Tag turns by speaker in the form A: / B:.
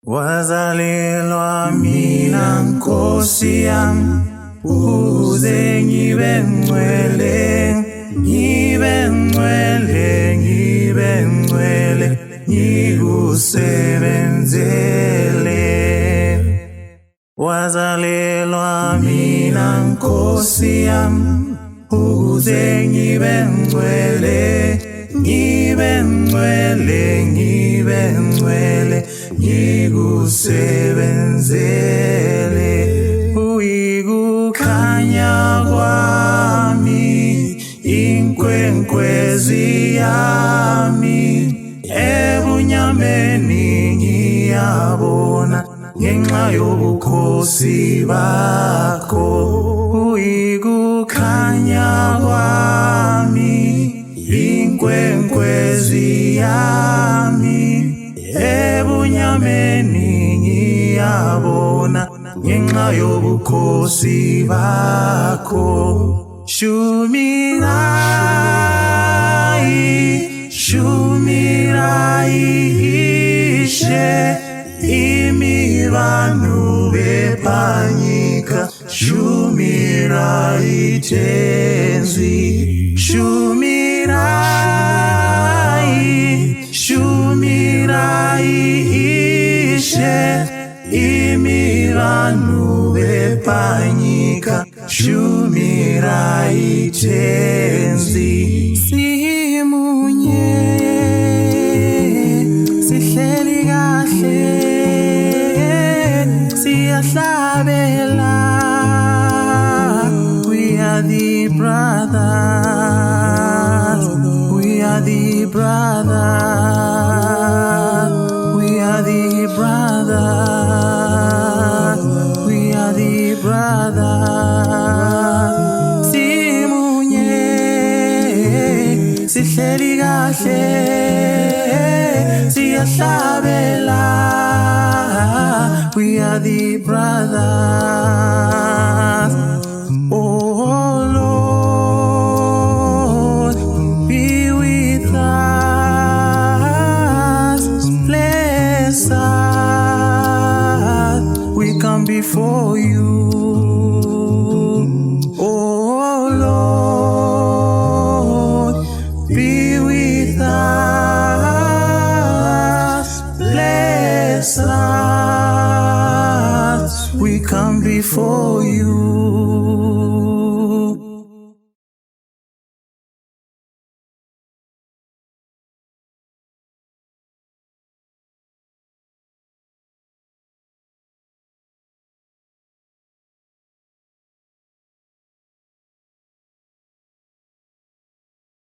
A: Wazalelwa mina Nkosi yami, uze ngibe ngcwele, ngibe ngcwele, ngibe ngcwele, ngikusebenzele. Wazalelwa mina Nkosi yami, uze ngibe ngcwele, ngibe ngcwele, ngibe ngcwele, ngikusebenzele. Uyikukhanya kwami, inkwenkwezi yami, ebunyameni ngiyabona ngenxa yobukhosi bakho. Uyikukhanya kwami, inkwenkwezi yami, ebunyameni ngiyabona ngenxa yobukhosi bakho. Shumirai, shumirai ishe, imibanu bepanyika, shumirai tenzi. Shumirai, shumirai ishe, imibanu bepanyika, shumirai tenzi. Simunye, sihleli kahle, siyahlabela. We are the brothers, we are the brothers, we are the brothers, we are the brothers. Simunye, sihleli kahle, siyahlabela. We are the brothers. Oh Lord, be with us, bless us. We come before you. Oh Lord, be with us, bless us. We come before you.